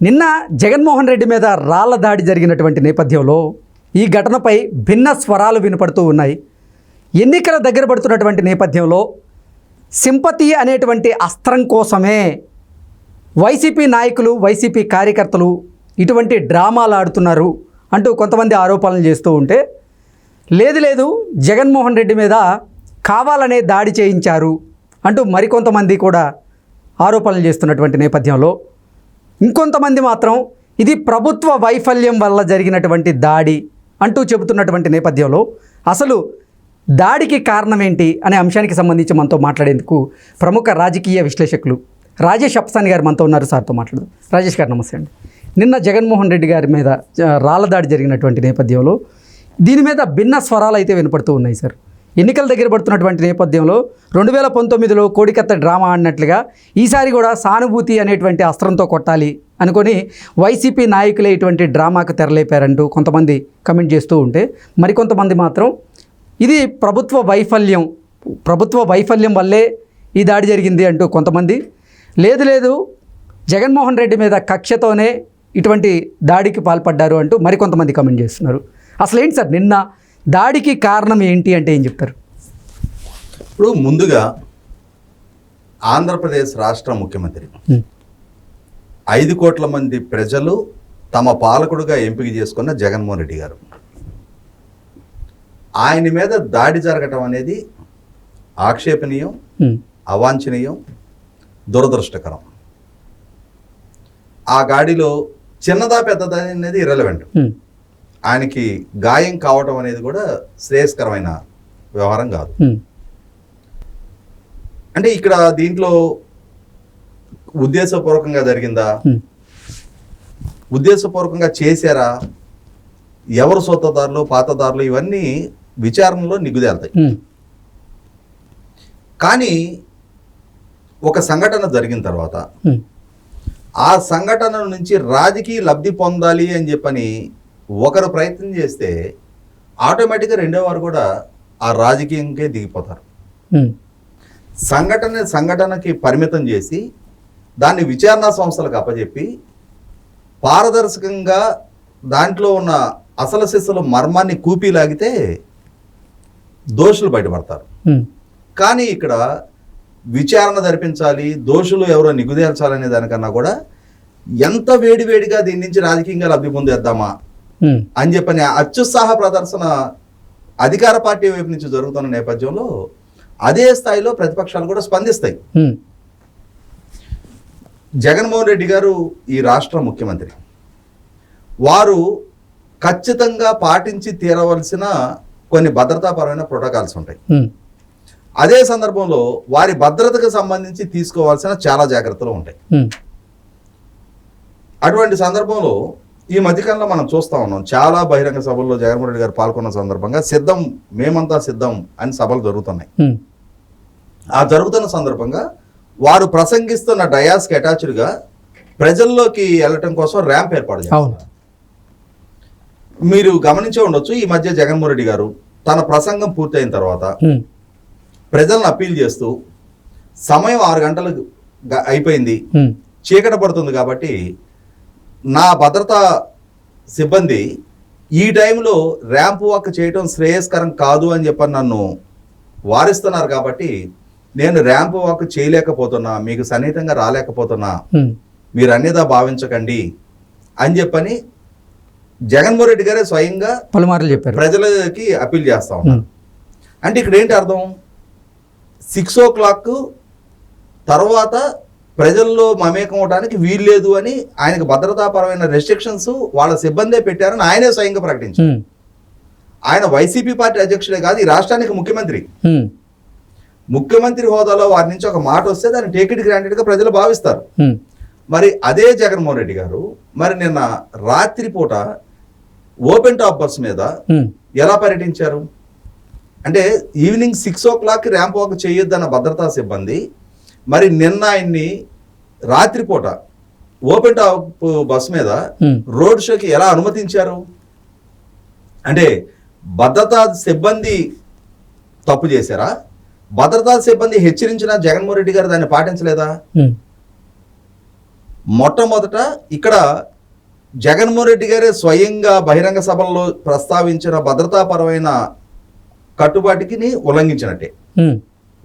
నిన్న జగన్మోహన్ రెడ్డి మీద రాళ్ల దాడి జరిగినటువంటి నేపథ్యంలో ఈ ఘటనపై భిన్న స్వరాలు వినపడుతూ ఉన్నాయి. ఎన్నికల దగ్గర పడుతున్నటువంటి నేపథ్యంలో సింపతి అనేటువంటి అస్త్రం కోసమే వైసీపీ నాయకులు, వైసీపీ కార్యకర్తలు ఇటువంటి డ్రామాలు ఆడుతున్నారు అంటూ కొంతమంది ఆరోపణలు చేస్తూ ఉంటే, లేదు జగన్మోహన్ రెడ్డి మీద కావాలనే దాడి చేయించారు అంటూ మరికొంతమంది కూడా ఆరోపణలు చేస్తున్నటువంటి నేపథ్యంలో ఇంకొంతమంది మాత్రం ఇది ప్రభుత్వ వైఫల్యం వల్ల జరిగినటువంటి దాడి అంటూ చెబుతున్నటువంటి నేపథ్యంలో అసలు దాడికి కారణం ఏంటి అనే అంశానికి సంబంధించి మనతో మాట్లాడేందుకు ప్రముఖ రాజకీయ విశ్లేషకులు రాజేష్ అప్సాని గారు మనతో ఉన్నారు. సార్తో మాట్లాడదాం. రాజేష్ గారు నమస్తే అండి. నిన్న జగన్మోహన్ రెడ్డి గారి మీద రాళ్ల దాడి జరిగినటువంటి నేపథ్యంలో దీని మీద భిన్న స్వరాలు అయితే వినపడుతూ ఉన్నాయి సార్. ఎన్నికల దగ్గర పడుతున్నటువంటి నేపథ్యంలో 2019లో కోడికత్త డ్రామా ఆడినట్లుగా ఈసారి కూడా సానుభూతి అనేటువంటి అస్త్రంతో కొట్టాలి అనుకొని వైసీపీ నాయకులే ఇటువంటి డ్రామాకు తెరలేపారంటూ కొంతమంది కమెంట్ చేస్తూ ఉంటే, మరికొంతమంది మాత్రం ఇది ప్రభుత్వ వైఫల్యం వల్లే ఈ దాడి జరిగింది అంటూ కొంతమంది, లేదు జగన్మోహన్ రెడ్డి మీద కక్షతోనే ఇటువంటి దాడికి పాల్పడ్డారు అంటూ మరికొంతమంది కమెంట్ చేస్తున్నారు. అసలు ఏంటి సార్ నిన్న దాడికి కారణం ఏంటి అంటే ఏం చెప్తారు? ఇప్పుడు ముందుగా ఆంధ్రప్రదేశ్ రాష్ట్ర ముఖ్యమంత్రి 5 కోట్ల మంది ప్రజలు తమ పాలకుడుగా ఎంపిక చేసుకున్న జగన్మోహన్ రెడ్డి గారు, ఆయన మీద దాడి జరగటం అనేది ఆక్షేపణీయం, అవాంఛనీయం, దురదృష్టకరం. ఆ గాడిలో చిన్నదా పెద్దదా అనేది ఇర్రెలవెంట్. ఆయనకి గాయం కావటం అనేది కూడా శ్రేయస్కరమైన వ్యవహారం కాదు. అంటే ఇక్కడ దీంట్లో ఉద్దేశపూర్వకంగా జరిగిందా, ఉద్దేశపూర్వకంగా చేశారా, ఎవరు సొత్తదారులు పాతదారులు, ఇవన్నీ విచారణలో నిగ్గుదేల్తాయి. కానీ ఒక సంఘటన జరిగిన తర్వాత ఆ సంఘటన నుంచి రాజకీయ లబ్ధి పొందాలి అని చెప్పని ఒకరు ప్రయత్నం చేస్తే ఆటోమేటిక్గా రెండో వారు కూడా ఆ రాజకీయంకే దిగిపోతారు. సంఘటనకి పరిమితం చేసి దాన్ని విచారణ సంస్థలకు అప్పచెప్పి పారదర్శకంగా దాంట్లో ఉన్న అసలు సిస్సుల మర్మాన్ని కూపీలాగితే దోషులు బయటపడతారు. కానీ ఇక్కడ విచారణ జరిపించాలి, దోషులు ఎవరో నిగుదేల్చాలనే దానికన్నా కూడా ఎంత వేడివేడిగా దీని నుంచి రాజకీయంగా లబ్ధి పొందేద్దామా అని చెప్పని అత్యుత్సాహ ప్రదర్శన అధికార పార్టీ వైపు నుంచి జరుగుతున్న నేపథ్యంలో అదే స్థాయిలో ప్రతిపక్షాలు కూడా స్పందిస్తాయి. జగన్మోహన్ రెడ్డి గారు ఈ రాష్ట్ర ముఖ్యమంత్రి, వారు ఖచ్చితంగా పాటించి తీరవలసిన కొన్ని భద్రతాపరమైన ప్రోటోకాల్స్ ఉంటాయి. అదే సందర్భంలో వారి భద్రతకు సంబంధించి తీసుకోవాల్సిన చాలా జాగ్రత్తలు ఉంటాయి. అటువంటి సందర్భంలో ఈ మధ్యకాలంలో మనం చూస్తూ ఉన్నాం, చాలా బహిరంగ సభల్లో జగన్మోహన్ రెడ్డి గారు పాల్గొన్న సందర్భంగా మేమంతా సిద్ధం అని సభలు జరుగుతున్నాయి. ఆ జరుగుతున్న సందర్భంగా వారు ప్రసంగిస్తున్న డయాస్కి అటాచ్డ్గా ప్రజల్లోకి వెళ్ళటం కోసం ర్యాంప్ ఏర్పాటు చేస్తారు. మీరు గమనించే ఉండొచ్చు, ఈ మధ్య జగన్మోహన్ రెడ్డి గారు తన ప్రసంగం పూర్తయిన తర్వాత ప్రజలను అప్పీల్ చేస్తూ సమయం 6 గంటలు అయిపోయింది, చీకట పడుతుంది కాబట్టి నా భద్రతా సిబ్బంది ఈ టైంలో ర్యాంప్ వాక్ చేయటం శ్రేయస్కరం కాదు అని చెప్పని నన్ను వారిస్తున్నారు, కాబట్టి నేను ర్యాంప్ వాక్ చేయలేకపోతున్నా, మీకు సన్నిహితంగా రాలేకపోతున్నా, మీరు అన్నిదా భావించకండి అని చెప్పని జగన్మోహన్ రెడ్డి గారే స్వయంగా పలుమార్లు చెప్పారు, ప్రజలకి అప్పీల్ చేస్తా ఉన్నారు. అంటే ఇక్కడ ఏంటి అర్థం, 6 o'clock తర్వాత ప్రజల్లో మమేకం అవడానికి వీల్లేదు అని ఆయనకు భద్రతాపరమైన రెస్ట్రిక్షన్స్ వాళ్ళ సిబ్బందే పెట్టారని ఆయనే స్వయంగా ప్రకటించారు. ఆయన వైసీపీ పార్టీ అధ్యక్షుడే కాదు, ఈ రాష్ట్రానికి ముఖ్యమంత్రి హోదాలో వారి నుంచి ఒక మాట వస్తే దాన్ని టేక్ ఇట్ గ్రాంటెడ్ గా ప్రజలు భావిస్తారు. మరి అదే జగన్మోహన్ రెడ్డి గారు మరి నిన్న రాత్రిపూట ఓపెన్ టాప్ బస్ మీద ఎలా పర్యటించారు అంటే, ఈవినింగ్ 6 o'clock ర్యాంప్ వాక్ చేయొద్దన్న భద్రతా సిబ్బంది మరి నిన్న ఆయన్ని రాత్రిపూట ఓపెన్ టాప్ బస్ మీద రోడ్ షోకి ఎలా అనుమతించారు? అంటే భద్రతా సిబ్బంది తప్పు చేశారా? భద్రతా సిబ్బంది హెచ్చరించిన జగన్మోహన్ రెడ్డి గారు దాన్ని పాటించలేదా? మొట్టమొదట ఇక్కడ జగన్మోహన్ రెడ్డి గారే స్వయంగా బహిరంగ సభల్లో ప్రస్తావించిన భద్రతాపరమైన కట్టుబాటుని ఉల్లంఘించినట్టే.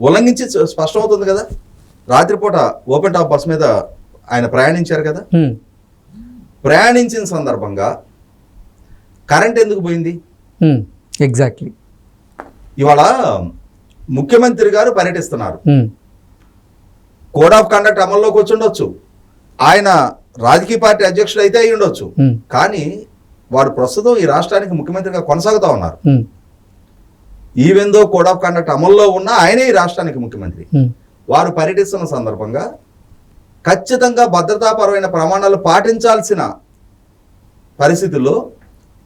ఉల్లంఘించి స్పష్టమవుతుంది కదా. రాత్రిపూట ఓపెన్ టాప్ బస్ మీద ఆయన ప్రయాణించారు కదా. ప్రయాణించిన సందర్భంగా కరెంట్ ఎందుకు పోయింది? ఎగ్జాక్ట్లీ. ఇవాళ ముఖ్యమంత్రి గారు పర్యటిస్తున్నారు. కోడ్ ఆఫ్ కండక్ట్ అమల్లోకి వచ్చి ఉండొచ్చు, ఆయన రాజకీయ పార్టీ అధ్యక్షుడు అయితే అయి ఉండొచ్చు, కానీ వారు ప్రస్తుతం ఈ రాష్ట్రానికి ముఖ్యమంత్రిగా కొనసాగుతూ ఉన్నారు. Even though code of conduct అమల్లో ఉన్న ఆయనే ఈ రాష్ట్రానికి ముఖ్యమంత్రి. వారు పర్యటిస్తున్న సందర్భంగా ఖచ్చితంగా భద్రతాపరమైన ప్రమాణాలు పాటించాల్సిన పరిస్థితుల్లో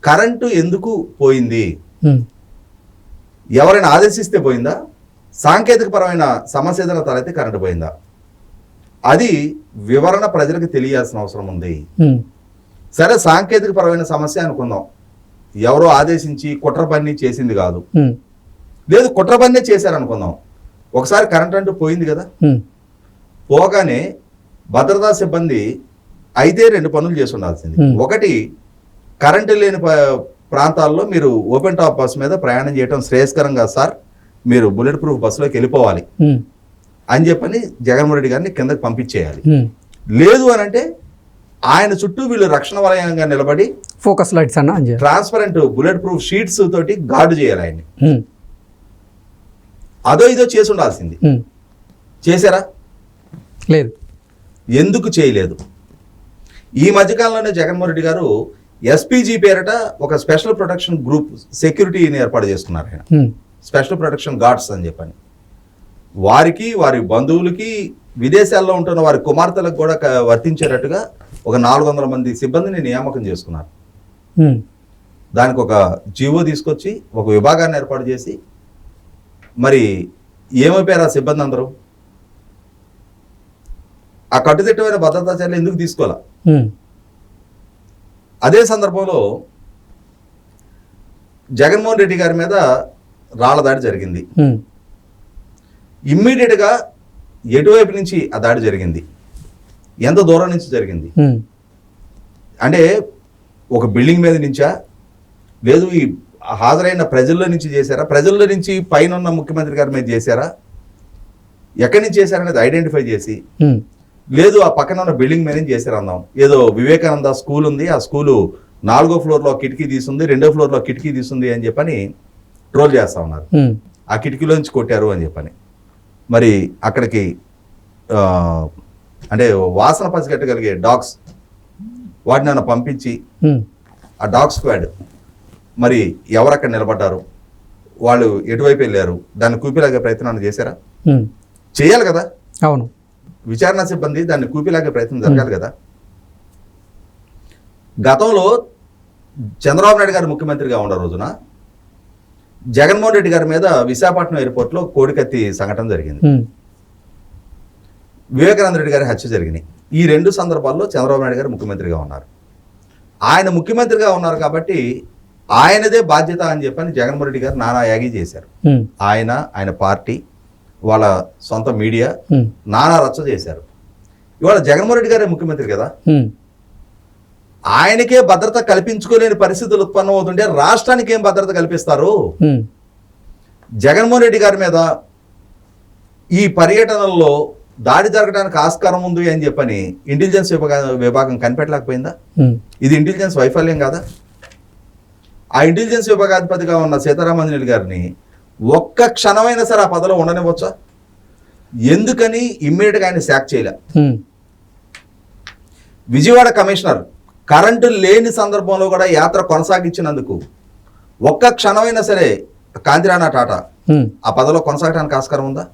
కరెంటు ఎందుకు పోయింది? ఎవరైనా ఆదేశిస్తే పోయిందా? సాంకేతికపరమైన సమస్య ఏదైనా తలెత్తి కరెంటు పోయిందా? అది వివరణ ప్రజలకు తెలియాల్సిన అవసరం ఉంది. సరే, సాంకేతికపరమైన సమస్య అనుకుందాం, ఎవరో ఆదేశించి కుట్ర పని చేసింది కాదు, లేదు కుట్ర పన్నే చేశారనుకుందాం. ఒకసారి కరెంట్ అంటూ పోయింది కదా, పోగానే భద్రతా సిబ్బంది అయితే 2 పనులు చేసి ఉండాల్సింది. ఒకటి, కరెంటు లేని ప్రాంతాల్లో మీరు ఓపెన్ టాప్ బస్ మీద ప్రయాణం చేయడం శ్రేయస్కరంగా సార్, మీరు బుల్లెట్ ప్రూఫ్ బస్సులోకి వెళ్ళిపోవాలి అని చెప్పని జగన్మోహన్ రెడ్డి గారిని కిందకి పంపించేయాలి. లేదు అని అంటే ఆయన చుట్టూ వీళ్ళు రక్షణ వలయంగా నిలబడి ఫోకస్ లైట్స్ అన్న ట్రాన్స్పరెంట్ బుల్లెట్ ప్రూఫ్ షీట్స్ తోటి గార్డు చేయాలి ఆయన్ని. అదో ఇదో చేసి ఉండాల్సింది. చేశారా? లేదు. ఎందుకు చేయలేదు? ఈ మధ్యకాలంలోనే జగన్మోహన్ రెడ్డి గారు ఎస్పీజీ పేరట ఒక స్పెషల్ ప్రొటెక్షన్ గ్రూప్ సెక్యూరిటీని ఏర్పాటు చేస్తున్నారు. ఆయన స్పెషల్ ప్రొటెక్షన్ గార్డ్స్ అని చెప్పని వారికి, వారి బంధువులకి, విదేశాల్లో ఉంటున్న వారి కుమార్తెలకు కూడా వర్తించేటట్టుగా ఒక 400 మంది సిబ్బందిని నియామకం చేసుకున్నారు. దానికి ఒక జీవో తీసుకొచ్చి ఒక విభాగాన్ని ఏర్పాటు చేసి, మరి ఏమైపోయారు ఆ సిబ్బంది అందరూ? ఆ కట్టుదిట్టమైన భద్రతా చర్యలు ఎందుకు తీసుకోవాలా? అదే సందర్భంలో జగన్మోహన్ రెడ్డి గారి మీద రాళ్ల దాడి జరిగింది. ఇమ్మీడియట్గా ఎటువైపు నుంచి ఆ దాడి జరిగింది? ఎంత దూరం నుంచి జరిగింది? అంటే ఒక బిల్డింగ్ మీద నుంచా, లేదు ఈ హాజరైన ప్రజల్లో నుంచి చేశారా, ప్రజల్లో నుంచి పైన ఉన్న ముఖ్యమంత్రి గారి మీద చేశారా, ఎక్కడి నుంచి చేశారనేది ఐడెంటిఫై చేసి, లేదు ఆ పక్కన ఉన్న బిల్డింగ్ మీద నుంచి చేశారు అందాం. ఏదో వివేకానంద స్కూల్ ఉంది, ఆ స్కూలు 4వ ఫ్లోర్లో కిటికీ తీసుంది, 2వ ఫ్లోర్లో కిటికీ తీసుంది అని చెప్పని ట్రోల్ చేస్తా ఉన్నారు. ఆ కిటికీలోంచి కొట్టారు అని చెప్పని. మరి అక్కడికి అంటే వాసన పసిగట్టగలిగే డాగ్స్ వాటిని నన్ను పంపించి ఆ డాగ్ స్క్వాడ్ మరి ఎవరక్కడ నిలబడ్డారు, వాళ్ళు ఎటువైపు వెళ్ళారు, దాన్ని కూపిలాగే ప్రయత్నాన్ని చేశారా? చేయాలి కదా. అవును, విచారణ సిబ్బంది దాన్ని కూపిలాగే ప్రయత్నం జరగాలి కదా. గతంలో చంద్రబాబు నాయుడు గారు ముఖ్యమంత్రిగా ఉన్న రోజున జగన్మోహన్ రెడ్డి గారి మీద విశాఖపట్నం ఎయిర్పోర్ట్లో కోడికత్తి సంఘటన జరిగింది. వివేకానంద రెడ్డి గారి హత్య జరిగినాయి. ఈ 2 సందర్భాల్లో చంద్రబాబు నాయుడు గారు ముఖ్యమంత్రిగా ఉన్నారు. ఆయన ముఖ్యమంత్రిగా ఉన్నారు కాబట్టి ఆయనదే బాధ్యత అని చెప్పని జగన్మోహన్ రెడ్డి గారు నానా యాగి చేశారు. ఆయన పార్టీ, వాళ్ళ సొంత మీడియా నానా రచ్చ చేశారు. ఇవాళ జగన్మోహన్ రెడ్డి గారే ముఖ్యమంత్రి కదా, ఆయనకే భద్రత కల్పించుకోలేని పరిస్థితులు ఉత్పన్నం అవుతుంటే రాష్ట్రానికి ఏం భద్రత కల్పిస్తారు? జగన్మోహన్ రెడ్డి గారి మీద ఈ పర్యటనల్లో దాడి జరగడానికి ఆస్కారం ఉంది అని చెప్పని ఇంటెలిజెన్స్ విభాగం కనిపెట్టలేకపోయిందా? ఇది ఇంటెలిజెన్స్ వైఫల్యం కాదా? ఆ ఇంటెలిజెన్స్ విభాగాధిపతిగా ఉన్న సీతారామంజనేయులు గారిని ఒక్క క్షణమైనా సరే ఆ పదవిలో ఉండనివ్వచ్చా? ఎందుకని ఇమ్మీడియట్గా ఆయన శాక్ చేయలే? విజయవాడ కమిషనర్ కరెంటు లేని సందర్భంలో కూడా యాత్ర కొనసాగించినందుకు ఒక్క క్షణమైనా సరే కాంతిరాణా టాటా ఆ పదవిలో కొనసాగడానికి ఆస్కారం ఉందా?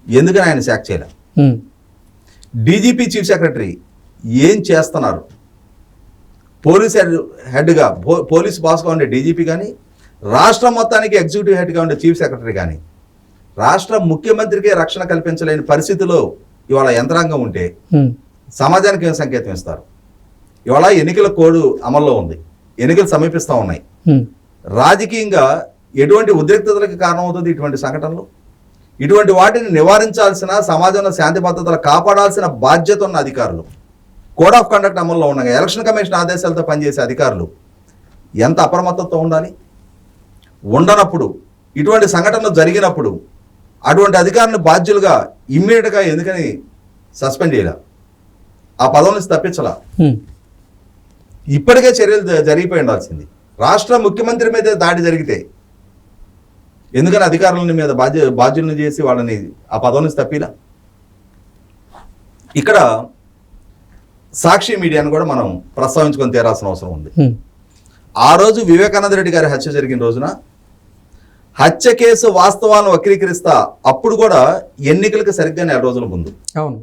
ఎందుకని ఆయన శాక్ చేయలే? డీజీపీ చీఫ్ సెక్రటరీ ఏం చేస్తున్నారు? పోలీస్ హెడ్గా, పోలీస్ బాస్గా ఉండే డీజీపీ కానీ, రాష్ట్రం మొత్తానికి ఎగ్జిక్యూటివ్ హెడ్గా ఉండే చీఫ్ సెక్రటరీ కానీ, రాష్ట్ర ముఖ్యమంత్రికే రక్షణ కల్పించలేని పరిస్థితిలో ఇవాళ యంత్రాంగం ఉంటే సమాజానికి ఏం సంకేతం ఇస్తారు? ఇవాళ ఎన్నికల కోడ్ అమల్లో ఉంది, ఎన్నికలు సమీపిస్తూ ఉన్నాయి. రాజకీయంగా ఎటువంటి ఉద్రిక్తతలకు కారణమవుతుంది ఇటువంటి సంఘటనలు? ఇటువంటి వాటిని నివారించాల్సిన, సమాజంలో శాంతి భద్రతలు కాపాడాల్సిన బాధ్యత ఉన్న అధికారులు కోడ్ ఆఫ్ కండక్ట్ అమల్లో ఉండగా ఎలక్షన్ కమిషన్ ఆదేశాలతో పనిచేసే అధికారులు ఎంత అప్రమత్తతో ఉండాలి? ఉండనప్పుడు, ఇటువంటి సంఘటనలు జరిగినప్పుడు అటువంటి అధికారులను బాధ్యులుగా ఇమ్మీడియట్గా ఎందుకని సస్పెండ్ చేయాల? ఆ పదవి నుంచి తప్పించాల? ఇప్పటికే చర్యలు జరిగిపోయి ఉండాల్సింది. రాష్ట్ర ముఖ్యమంత్రి మీద దాడి జరిగితే ఎందుకని అధికారుల మీద బాధ్యులను చేసి వాళ్ళని ఆ పదవి నుంచి తప్పిలా? ఇక్కడ సాక్షి మీడియాను కూడా మనం ప్రస్తావించుకొని తీరాల్సిన అవసరం ఉంది. ఆ రోజు వివేకానంద రెడ్డి గారి హత్య జరిగిన రోజున హత్య కేసు వాస్తవాలను వక్రీకరిస్తా అప్పుడు కూడా ఎన్నికలకు సరిగ్గా 4 రోజుల ముందు, అవును,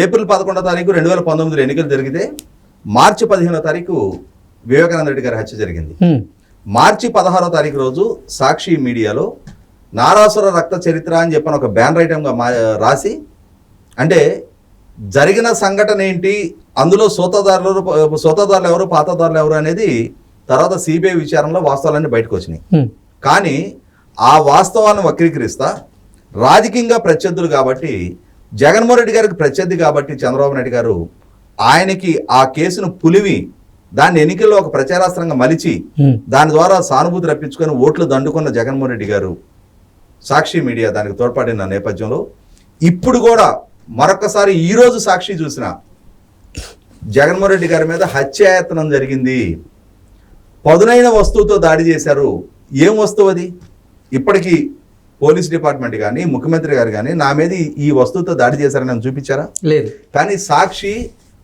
ఏప్రిల్ 11వ తారీఖు 2019 ఎన్నికలు జరిగితే మార్చి 15వ తారీఖు వివేకానంద రెడ్డి గారి హత్య జరిగింది. మార్చి 16వ తారీఖు రోజు సాక్షి మీడియాలో నారాసుర రక్త చరిత్ర అని చెప్పిన ఒక బ్యానర్ ఐటమ్గా రాసి, అంటే జరిగిన సంఘటన ఏంటి, అందులో సోతదారులు ఎవరు, పాతదారులు ఎవరు అనేది తర్వాత సిబిఐ విచారణలో వాస్తవాలన్నీ బయటకు వచ్చినాయి. కానీ ఆ వాస్తవాలను వక్రీకరిస్తా రాజకీయంగా ప్రత్యర్థులు కాబట్టి, జగన్మోహన్ రెడ్డి గారికి ప్రత్యర్థి కాబట్టి చంద్రబాబు నాయుడు గారు ఆయనకి ఆ కేసును పులివి దాన్ని ఎన్నికల్లో ఒక ప్రచారాస్త్రంగా మలిచి దాని ద్వారా సానుభూతి రప్పించుకొని ఓట్లు దండుకున్న జగన్మోహన్ రెడ్డి గారు, సాక్షి మీడియా దానికి తోడ్పడిన నేపథ్యంలో ఇప్పుడు కూడా మరొకసారి ఈరోజు సాక్షి చూసిన జగన్మోహన్ రెడ్డి గారి మీద హత్యాయత్నం జరిగింది, పదునైన వస్తువుతో దాడి చేశారు. ఏం వస్తువు అది? ఇప్పటికీ పోలీస్ డిపార్ట్మెంట్ కానీ ముఖ్యమంత్రి గారు కానీ నా మీద ఈ వస్తువుతో దాడి చేశారని నన్ను చూపించారా? లేదు. కానీ సాక్షి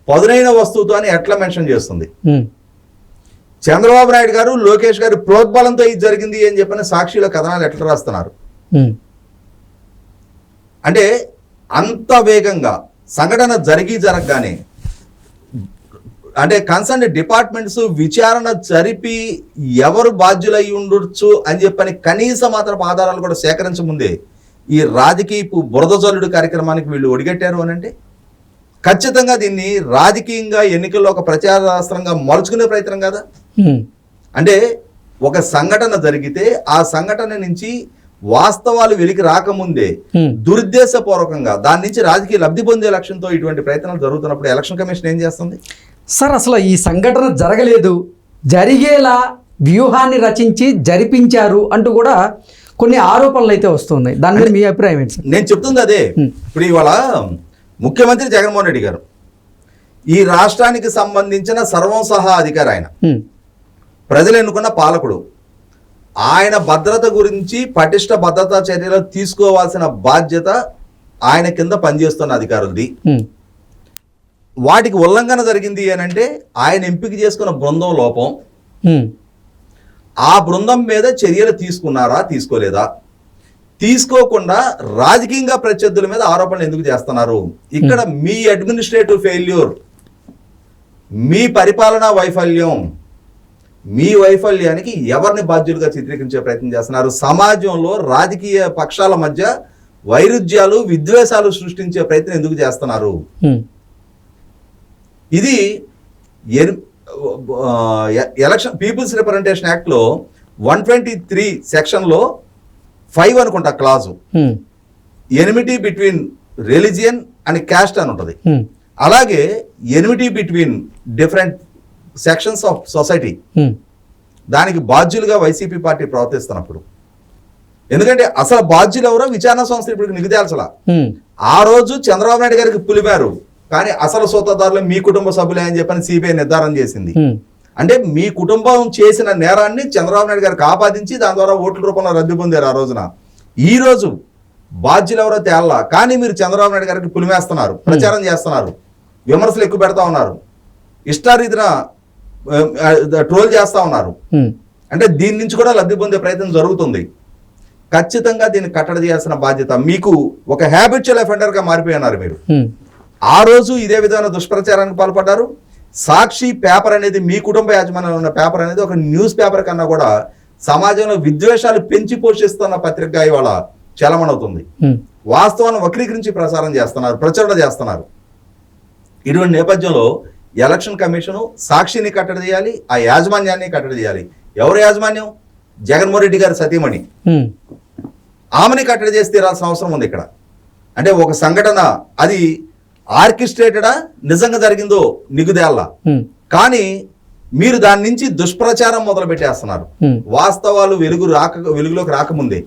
పదునైన వస్తువుతో అని ఎట్లా మెన్షన్ చేస్తుంది? చంద్రబాబు నాయుడు గారు, లోకేష్ గారు ప్రోద్బలంతో ఇది జరిగింది అని చెప్పిన సాక్షిలో కథనాలు ఎట్లా రాస్తున్నారు? అంటే అంత వేగంగా సంఘటన జరగగానే అంటే కన్సర్న్ డిపార్ట్మెంట్స్ విచారణ జరిపి ఎవరు బాధ్యులై ఉండొచ్చు అని చెప్పని కనీస మాత్రపు ఆధారాలు కూడా సేకరించముందే ఈ రాజకీయపు బురద జల్లుడు కార్యక్రమానికి వీళ్ళు ఒడిగట్టారు అని అంటే ఖచ్చితంగా దీన్ని రాజకీయంగా ఎన్నికల్లో ఒక ప్రచారాస్త్రంగా మలుచుకునే ప్రయత్నం కదా. అంటే ఒక సంఘటన జరిగితే ఆ సంఘటన నుంచి వాస్తవాలు వెలికి రాకముందే దురుద్దేశపూర్వకంగా దాని నుంచి రాజకీయ లబ్ధి పొందే లక్ష్యంతో ఇటువంటి ప్రయత్నాలు జరుగుతున్నప్పుడు ఎలక్షన్ కమిషన్ ఏం చేస్తుంది? సార్, అసలు ఈ సంఘటన జరగలేదు, జరిగేలా వ్యూహాన్ని రచించి జరిపించారు అంటూ కూడా కొన్ని ఆరోపణలు అయితే వస్తున్నాయి. దాని మీద మీ అభిప్రాయం ఏంటి సార్? నేను చెప్తుంది అదే. ఇప్పుడు ఇవాళ ముఖ్యమంత్రి జగన్మోహన్ రెడ్డి గారు ఈ రాష్ట్రానికి సంబంధించిన సర్వం సహా అధికారి, ఆయన ప్రజలు ఎన్నుకున్న పాలకుడు, ఆయన భద్రత గురించి పటిష్ట భద్రతా చర్యలు తీసుకోవాల్సిన బాధ్యత ఆయన కింద పనిచేస్తున్న అధికారులది. వాటికి ఉల్లంఘన జరిగింది అని అంటే ఆయన ఎంపిక చేసుకున్న బృందం లోపం, ఆ బృందం మీద చర్యలు తీసుకున్నారా తీసుకోలేదా, తీసుకోకుండా రాజకీయంగా ప్రత్యర్థుల మీద ఆరోపణలు ఎందుకు చేస్తున్నారు? ఇక్కడ మీ అడ్మినిస్ట్రేటివ్ ఫెయిల్యూర్, మీ పరిపాలనా వైఫల్యం, మీ వైఫల్యానికి ఎవరిని బాధ్యులుగా చిత్రీకరించే ప్రయత్నం చేస్తున్నారు? సమాజంలో రాజకీయ పక్షాల మధ్య వైరుధ్యాలు, విద్వేషాలు సృష్టించే ప్రయత్నం ఎందుకు చేస్తున్నారు? ఇది ఎలక్షన్ పీపుల్స్ రిప్రజెంటేషన్ యాక్ట్లో 123 సెక్షన్లో 5 అనుకుంటా clause, enmity between religion and caste అని ఉంటుంది. అలాగే enmity between different sections of society, దానికి బాధ్యులుగా వైసీపీ పార్టీ ప్రవర్తిస్తున్నప్పుడు, ఎందుకంటే అసలు బాధ్యులు ఎవరో విచారణ సంస్థ ఇప్పుడు నిగుదేల్చలా. ఆ రోజు చంద్రబాబు నాయుడు గారికి పులిపారు, కానీ అసలు సూత్రధారులు మీ కుటుంబ సభ్యులే అని చెప్పని సిబిఐ నిర్ధారణ చేసింది. అంటే మీ కుటుంబం చేసిన నేరాన్ని చంద్రబాబు నాయుడు గారికి ఆపాదించి దాని ద్వారా ఓట్ల రూపంలో రద్దు పొందారు ఆ రోజున. ఈ రోజు బాధ్యులు ఎవరో తేల్లా, కానీ మీరు చంద్రబాబు నాయుడు గారికి పులిమేస్తున్నారు, ప్రచారం చేస్తున్నారు, విమర్శలు ఎక్కువ పెడతా ఉన్నారు, ఇష్టారీతిన ట్రోల్ చేస్తా ఉన్నారు. అంటే దీని నుంచి కూడా లబ్ధి పొందే ప్రయత్నం జరుగుతుంది. ఖచ్చితంగా దీన్ని కట్టడి చేయాల్సిన బాధ్యత మీకు. ఒక హ్యాబిచువల్ అఫెండర్గా మారిపోయినారు మీరు. ఆ రోజు ఇదే విధమైన దుష్ప్రచారానికి పాల్పడ్డారు. సాక్షి పేపర్ అనేది, మీ కుటుంబ యాజమాన్యంలో ఉన్న పేపర్ అనేది ఒక న్యూస్ పేపర్ కన్నా కూడా సమాజంలో విద్వేషాలు పెంచి పోషిస్తున్న పత్రికగా ఇవాళ చలమనవుతుంది. వాస్తవాన్ని వక్రీకరించి ప్రచారం చేస్తున్నారు, ప్రచారణ చేస్తున్నారు. ఇటువంటి నేపథ్యంలో ఎలక్షన్ కమిషను సాక్షిని కట్టడి చేయాలి, ఆ యాజమాన్యాన్ని కట్టడి చేయాలి. ఎవరు యాజమాన్యం? జగన్మోహన్ రెడ్డి గారి సతీమణి, ఆమెని కట్టడి చేసి తీరాల్సిన అవసరం ఉంది ఇక్కడ. అంటే ఒక సంఘటన అది ఆర్కెస్ట్రేటెడా నిజంగా జరిగిందో నిగుదేళ్ళ. కానీ మీరు దాని నుంచి దుష్ప్రచారం మొదలు పెట్టేస్తున్నారు. వాస్తవాలు వెలుగులోకి రాకముందే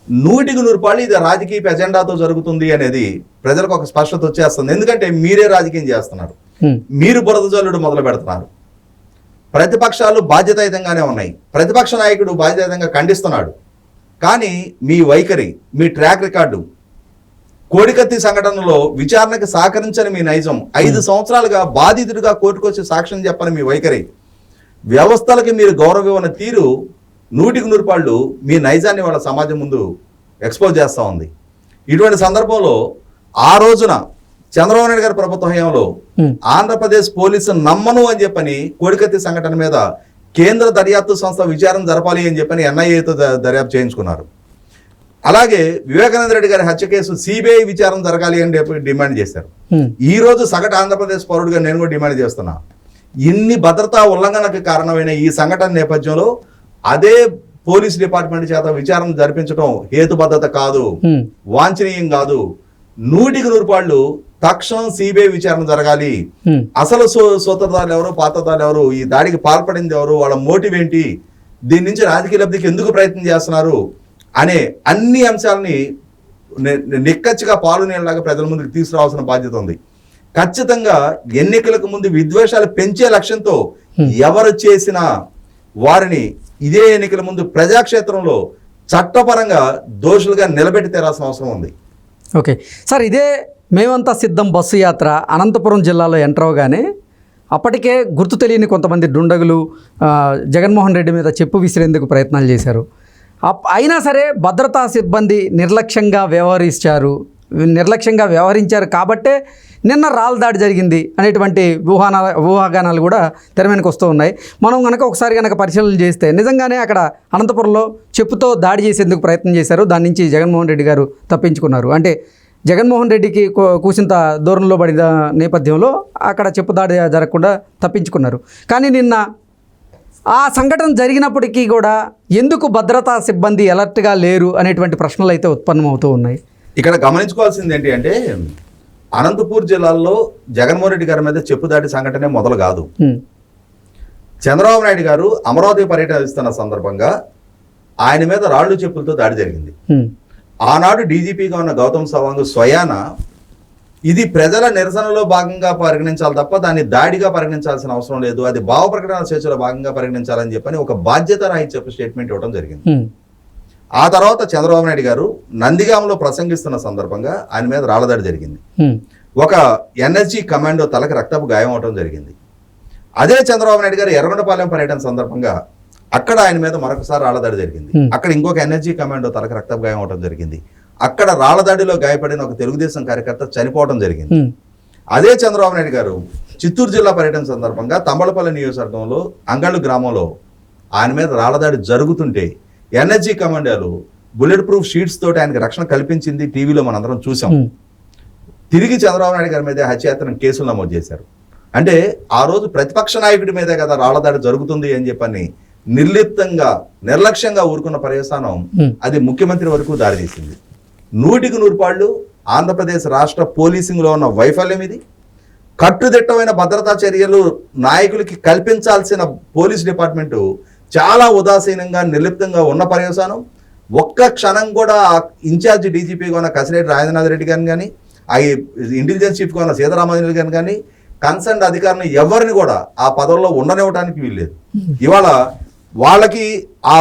100% ఇది రాజకీయ ఎజెండాతో జరుగుతుంది అనేది ప్రజలకు ఒక స్పష్టత వచ్చేస్తుంది. ఎందుకంటే మీరే రాజకీయం చేస్తున్నారు, మీరు బురద జల్లుడు మొదలు పెడుతున్నారు. ప్రతిపక్షాలు బాధ్యతాయుతంగానే ఉన్నాయి, ప్రతిపక్ష నాయకుడు బాధ్యతాయుతంగా ఖండిస్తున్నాడు. కానీ మీ వైఖరి, మీ ట్రాక్ రికార్డు, కోడికత్తి సంఘటనలో విచారణకు సహకరించని మీ నైజం, 5 సంవత్సరాలుగా బాధితుడిగా కోర్టుకొచ్చి సాక్ష్యం చెప్పని మీ వైఖరి, వ్యవస్థలకి మీరు గౌరవం ఇవ్వని తీరు 100% మీ నైజాన్ని వాళ్ళ సమాజం ముందు ఎక్స్పోజ్ చేస్తూ ఉంది. ఇటువంటి సందర్భంలో ఆ రోజున చంద్రబాబు నాయుడు గారి ప్రభుత్వ హయాంలో ఆంధ్రప్రదేశ్ పోలీసు నమ్మను అని చెప్పని కోడికత్తి సంఘటన మీద కేంద్ర దర్యాప్తు సంస్థ విచారణ జరపాలి అని చెప్పని ఎన్ఐఏతో దర్యాప్తు చేయించుకున్నారు. అలాగే వివేకానంద రెడ్డి గారి హత్య కేసు సిబిఐ విచారణ జరగాలి అని డిమాండ్ చేశారు. ఈ రోజు సగటు ఆంధ్రప్రదేశ్ పౌరుడిగా నేను కూడా డిమాండ్ చేస్తున్నా. ఇన్ని భద్రతా ఉల్లంఘనకు కారణమైన ఈ సంఘటన నేపథ్యంలో అదే పోలీస్ డిపార్ట్మెంట్ చేత విచారణ జరిపించడం హేతుబద్ధత కాదు, వాంఛనీయం కాదు. 100% తక్షణం సిబిఐ విచారణ జరగాలి. అసలు సూత్రధారులు ఎవరు, పాత్రధారులు ఎవరు, ఈ దాడికి పాల్పడింది ఎవరు, వాళ్ళ మోటివ్ ఏంటి, దీని నుంచి రాజకీయ లబ్ధికి ఎందుకు ప్రయత్నం చేస్తున్నారు అనే అన్ని అంశాలని నిక్కచ్చిగా పాలు నీళ్ళలాగా ప్రజల ముందుకు తీసుకురావాల్సిన బాధ్యత ఉంది. ఖచ్చితంగా ఎన్నికలకు ముందు విద్వేషాలు పెంచే లక్ష్యంతో ఎవరు చేసినా వారిని ఇదే ఎన్నికల ముందు ప్రజాక్షేత్రంలో చట్టపరంగా దోషులుగా నిలబెట్టి తీరాల్సిన అవసరం ఉంది. ఓకే సార్, ఇదే మేమంతా సిద్ధం బస్సు యాత్ర అనంతపురం జిల్లాలో ఎంటర్ అవగానే అప్పటికే గుర్తు తెలియని కొంతమంది దుండగులు జగన్మోహన్ రెడ్డి మీద చెప్పు విసిరేందుకు ప్రయత్నాలు చేశారు. అయినా సరే భద్రతా సిబ్బంది నిర్లక్ష్యంగా వ్యవహరించారు కాబట్టే నిన్న రాళ్ళ దాడి జరిగింది అనేటువంటి ఊహాగానాలు కూడా తెర మీదకి వస్తూ ఉన్నాయి. మనం ఒకసారి పరిశీలన చేస్తే నిజంగానే అక్కడ అనంతపురంలో చెప్పుతో దాడి చేసేందుకు ప్రయత్నం చేశారు. దాని నుంచి జగన్మోహన్ రెడ్డి గారు తప్పించుకున్నారు. అంటే జగన్మోహన్ రెడ్డికి కూసింత దూరంలో పడిన నేపథ్యంలో అక్కడ చెప్పు దాడి జరగకుండా తప్పించుకున్నారు. కానీ నిన్న ఆ సంఘటన జరిగినప్పటికీ కూడా ఎందుకు భద్రతా సిబ్బంది అలర్ట్గా లేరు అనేటువంటి ప్రశ్నలు అయితే ఉత్పన్నమవుతూ ఉన్నాయి. ఇక్కడ గమనించుకోవాల్సింది ఏంటి అంటే, అనంతపూర్ జిల్లాలో జగన్మోహన్ రెడ్డి గారి మీద చెప్పుదాడి సంఘటనే మొదలు కాదు. చంద్రబాబు నాయుడు గారు అమరావతి పర్యటన ఇస్తున్న సందర్భంగా ఆయన మీద రాళ్లు చెప్పులతో దాడి జరిగింది. ఆనాడు డీజీపీగా ఉన్న గౌతమ్ సవాంగ్ స్వయాన ఇది ప్రజల నిరసనలో భాగంగా పరిగణించాలి తప్ప దాన్ని దాడిగా పరిగణించాల్సిన అవసరం లేదు, అది భావ ప్రకటన స్వేచ్ఛలో భాగంగా పరిగణించాలని చెప్పని ఒక బాధ్యత రాహిత్యపు స్టేట్మెంట్ ఇవ్వడం జరిగింది. ఆ తర్వాత చంద్రబాబు నాయుడు గారు నందిగామలో ప్రసంగిస్తున్న సందర్భంగా ఆయన మీద రాళ్లదాడి జరిగింది. ఒక ఎన్ఎస్జీ కమాండో తలకు రక్తపు గాయం అవడం జరిగింది. అదే చంద్రబాబు నాయుడు గారు ఎర్రగొండపాలెం పర్యటన సందర్భంగా అక్కడ ఆయన మీద మరొకసారి రాళ్లదాడి జరిగింది. అక్కడ ఇంకొక ఎన్ఎస్జీ కమాండో తలకు రక్తపు గాయం అవడం జరిగింది. అక్కడ రాళ్లదాడిలో గాయపడిన ఒక తెలుగుదేశం కార్యకర్త చనిపోవడం జరిగింది. అదే చంద్రబాబు నాయుడు గారు చిత్తూరు జిల్లా పర్యటన సందర్భంగా తంబళపల్లి నియోజకవర్గంలో అంగళ్ళు గ్రామంలో ఆయన మీద రాళ్లదాడి జరుగుతుంటే ఎన్ఎస్జీ కమాండోలు బుల్లెట్ ప్రూఫ్ షీట్స్ తోటి ఆయనకి రక్షణ కల్పించింది టీవీలో మనందరం చూసాం. తిరిగి చంద్రబాబు నాయుడు గారి మీద హత్యాయత్నం కేసులు నమోదు చేశారు. అంటే ఆ రోజు ప్రతిపక్ష నాయకుడి మీదే కదా రాళ్లదాడి జరుగుతుంది అని చెప్పని నిర్లక్ష్యంగా ఊరుకున్న పర్యవసానం అది ముఖ్యమంత్రి వరకు దారితీసింది. 100% ఆంధ్రప్రదేశ్ రాష్ట్ర పోలీసింగ్లో ఉన్న వైఫల్యం ఇది. కట్టుదిట్టమైన భద్రతా చర్యలు నాయకులకి కల్పించాల్సిన పోలీస్ డిపార్ట్మెంటు చాలా ఉదాసీనంగా నిర్లిప్తంగా ఉన్న పర్యవసానం. ఒక్క క్షణం కూడా ఇన్ఛార్జ్ డీజీపీగా ఉన్న కసిరెడ్డి రాజేంద్రనాథ్ రెడ్డి గారిని కానీ, ఆ ఇంటెలిజెన్స్ చీఫ్గా ఉన్న సీతారామరాజు గారిని కానీ, కన్సర్న్ అధికారులను ఎవరిని కూడా ఆ పదవుల్లో ఉండనివ్వడానికి వీల్లేదు. ఇవాళ వాళ్ళకి ఆ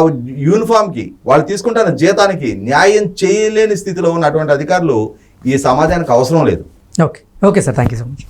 యూనిఫామ్కి వాళ్ళు తీసుకుంటున్న జీతానికి న్యాయం చేయలేని స్థితిలో ఉన్నటువంటి అధికారులు ఈ సమాజానికి అవసరం లేదు. Okay sir, thank you so much.